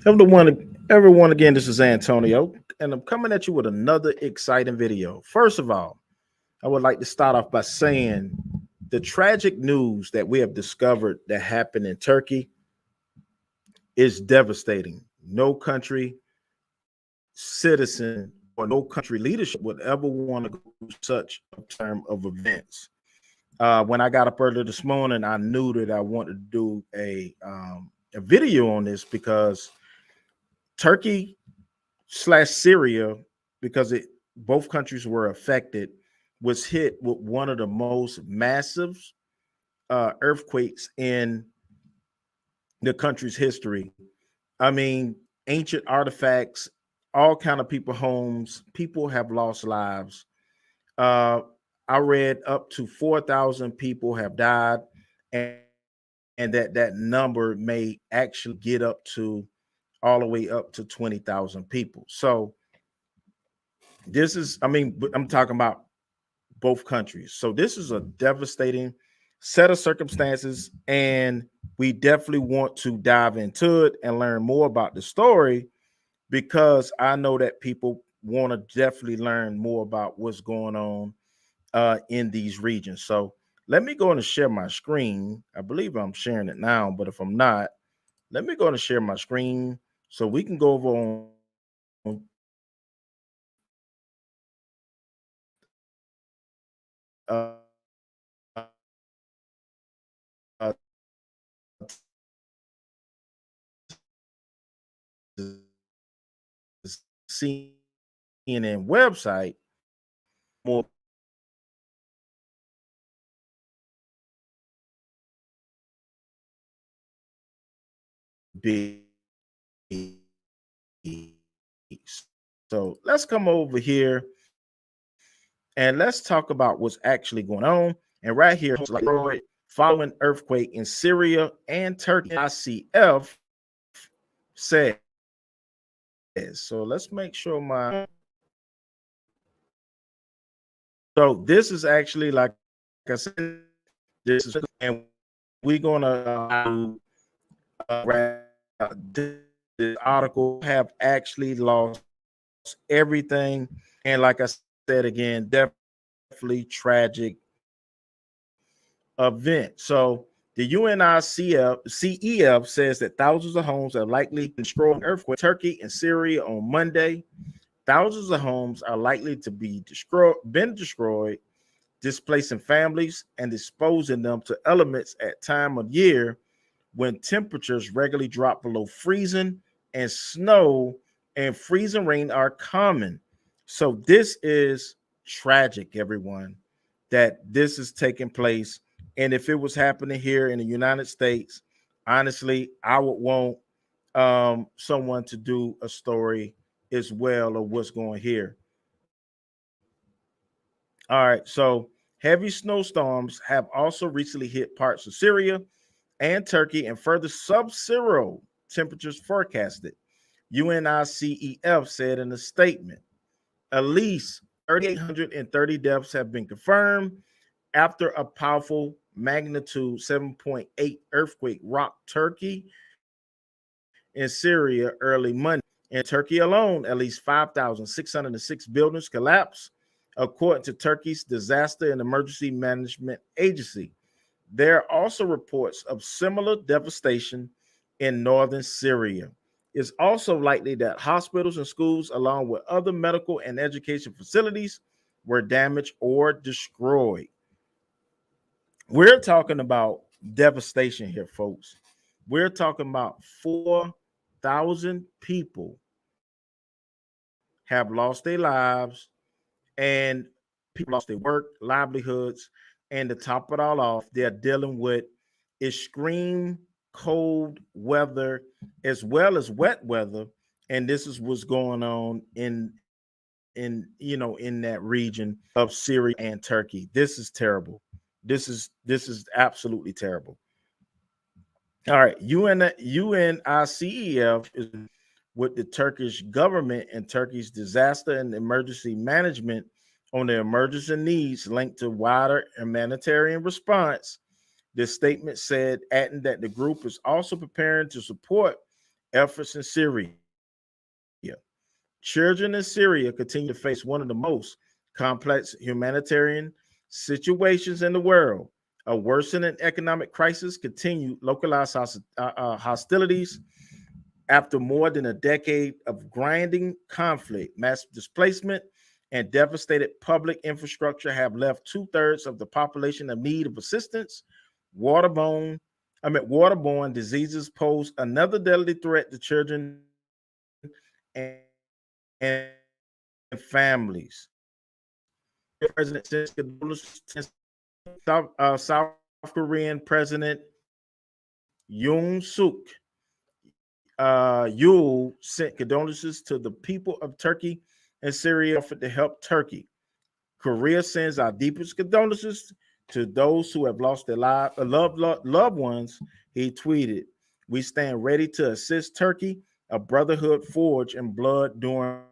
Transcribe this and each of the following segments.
Everyone again, this is Antonio, and I'm coming at you with another exciting video. First of all, I would like to start off by saying the tragic news that we have discovered that happened in Turkey is devastating. No country, citizen, or no country leadership would ever want to go through such a term of events. When I got up earlier this morning, I knew that I wanted to do a video on this because Turkey/Syria, because both countries were affected, was hit with one of the most massive earthquakes in the country's history. I mean, ancient artifacts, all kind of people homes, people have lost lives. Uh, I read up to 4,000 people have died, and, and that number may actually get up to all the way up to 20,000 people. So this is, I mean, I'm talking about both countries. So this is a devastating set of circumstances, and we definitely want to dive into it and learn more about the story because I know that people want to definitely learn more about what's going on in these regions. So let me go and share my screen. I believe I'm sharing it now, but if I'm not, let me go and share my screen so we can go over on uh, uh, CNN website more big. So let's come over here and let's talk about what's actually going on. And right here, like following earthquake in Syria and Turkey, ICF says. So let's make sure so this is actually, like I said, this is, and we're gonna this article have actually lost everything, and like I said again, definitely tragic event. So the UNICEF says that thousands of homes are likely destroyed in earthquake Turkey and Syria on Monday. Thousands of homes are likely to be destroyed, displacing families and exposing them to elements at time of year when temperatures regularly drop below freezing and snow and freezing rain are common. So this is tragic, everyone, that this is taking place. And if it was happening here in the United States, honestly, I would want someone to do a story as well of what's going here. All right, so heavy snowstorms have also recently hit parts of Syria and Turkey, and further sub-zero temperatures forecasted. UNICEF said in a statement, at least 3,830 deaths have been confirmed after a powerful magnitude 7.8 earthquake rocked Turkey and Syria early Monday. In Turkey alone, at least 5,606 buildings collapsed, according to Turkey's Disaster and Emergency Management Agency. There are also reports of similar devastation in northern Syria. It's also likely that hospitals and schools, along with other medical and education facilities, were damaged or destroyed. We're talking about devastation here, folks. We're talking about 4,000 people have lost their lives, and people lost their work, livelihoods, and to top it all off, they're dealing with extreme cold weather as well as wet weather, and this is what's going on in that region of Syria and Turkey. This is terrible. This is absolutely terrible. All right, UNICEF is with the Turkish government and Turkey's disaster and emergency management on the emergency needs linked to wider humanitarian response. This statement said, adding that the group is also preparing to support efforts in Syria. Children in Syria continue to face one of the most complex humanitarian situations in the world. A worsening economic crisis, continued localized hostilities after more than a decade of grinding conflict, mass displacement, and devastated public infrastructure have left two-thirds of the population in need of assistance. Waterborne diseases pose another deadly threat to children and families. President sends condolences. South Korean President Yoon Suk Yul sent condolences to the people of Turkey and Syria, offered to help Turkey. Korea sends our deepest condolences to those who have lost their loved ones. He tweeted, "We stand ready to assist Turkey, a brotherhood forged in blood during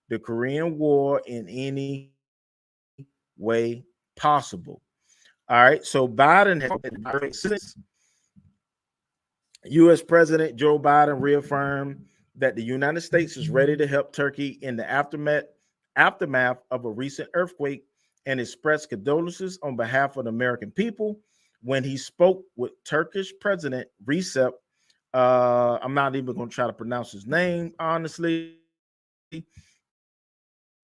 the Korean War in any way possible." All right, so Biden has U.S. President Joe Biden reaffirmed that the United States is ready to help Turkey in the aftermath of a recent earthquake and expressed condolences on behalf of the American people when he spoke with Turkish President Recep. I'm not even going to try to pronounce his name, honestly.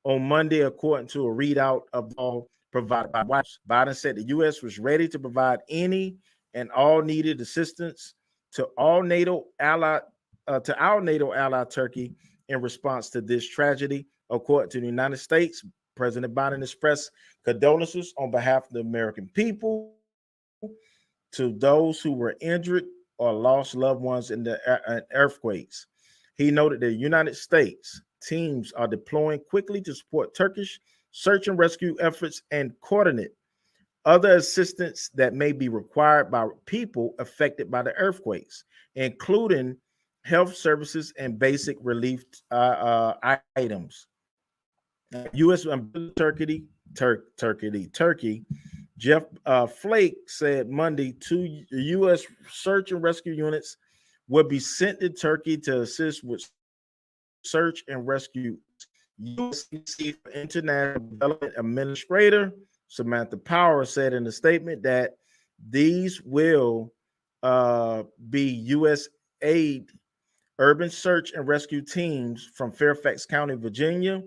On Monday, according to a readout of all provided by White House, Biden said the U.S. was ready to provide any and all needed assistance to our NATO ally Turkey in response to this tragedy. According to the United States, President Biden expressed condolences on behalf of the American people to those who were injured or lost loved ones in the earthquakes. He noted that the United States teams are deploying quickly to support Turkish search and rescue efforts and coordinate other assistance that may be required by people affected by the earthquakes, including health services and basic relief items. U.S. Turkey. Jeff Flake said Monday 2 U.S. search and rescue units will be sent to Turkey to assist with search and rescue. USCC International Development Administrator Samantha Power said in a statement that these will be U.S. aid urban search and rescue teams from Fairfax County, Virginia,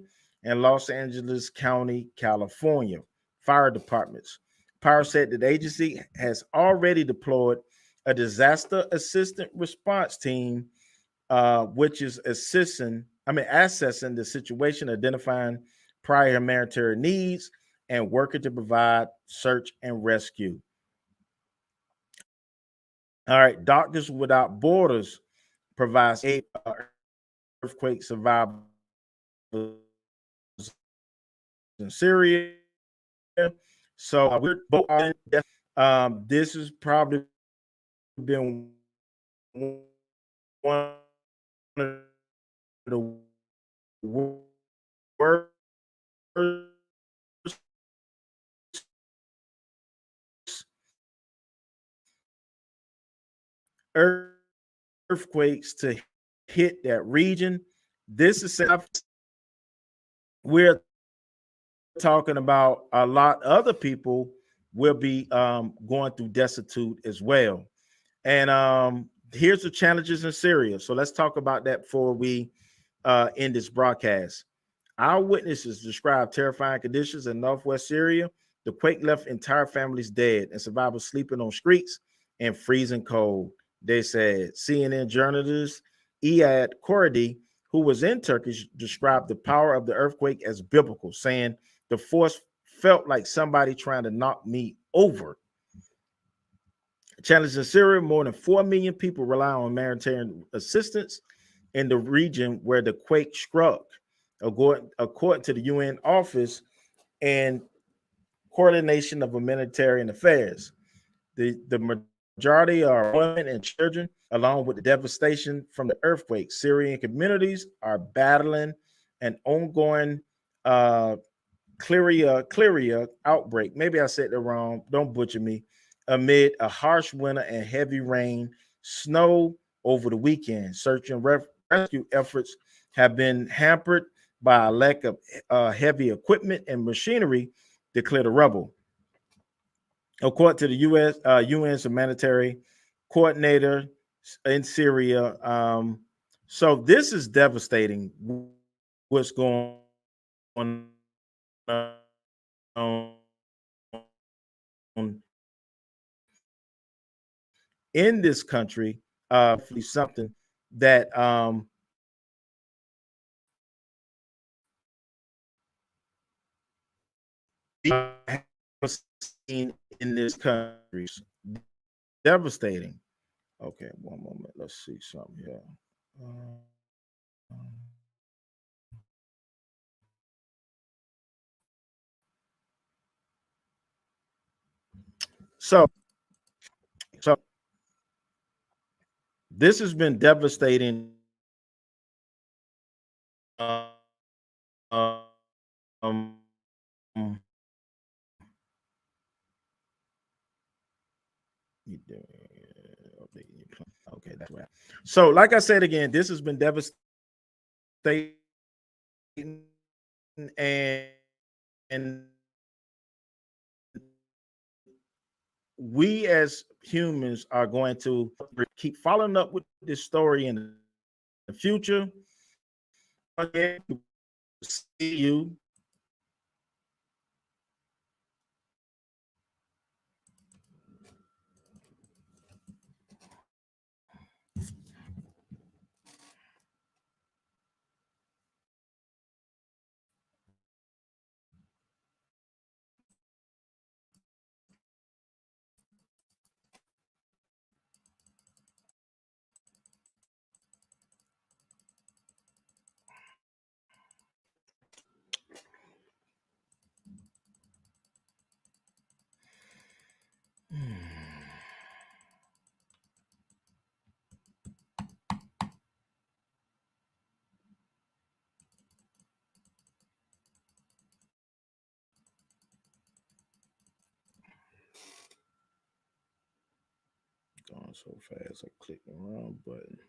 and Los Angeles County, California, fire departments. Power said that the agency has already deployed a disaster assistant response team, which is assessing the situation, identifying prior humanitarian needs, and working to provide search and rescue. All right, Doctors Without Borders provides aid earthquake survivors in Syria. So we're both this has probably been one of the worst earthquakes to hit that region. This is we're talking about a lot of other people will be going through destitute as well. And here's the challenges in Syria. So let's talk about that before we end this broadcast. Our witnesses described terrifying conditions in northwest Syria. The quake left entire families dead and survivors sleeping on streets and freezing cold. They said CNN journalist Iyad Kordi, who was in Turkey, described the power of the earthquake as biblical, saying the force felt like somebody trying to knock me over. Challenge in Syria, more than 4 million people rely on humanitarian assistance in the region where the quake struck, according to the UN Office and Coordination of Humanitarian Affairs. The majority are women and children, along with the devastation from the earthquake. Syrian communities are battling an ongoing chlamydia outbreak. Maybe I said that wrong. Don't butcher me. amid a harsh winter and heavy rain, snow over the weekend. Search and rescue efforts have been hampered by a lack of heavy equipment and machinery to clear the rubble. According to the UN's humanitarian coordinator in Syria. So this is devastating. What's going on in this country? Something that seen in this country. Devastating. Okay, one moment. Let's see something here. So, so this has been devastating. Um, okay, that's right. So, like I said again, this has been devastating, and and we as humans are going to keep following up with this story in the future. Again, see you. Going so fast, I clicked the wrong button.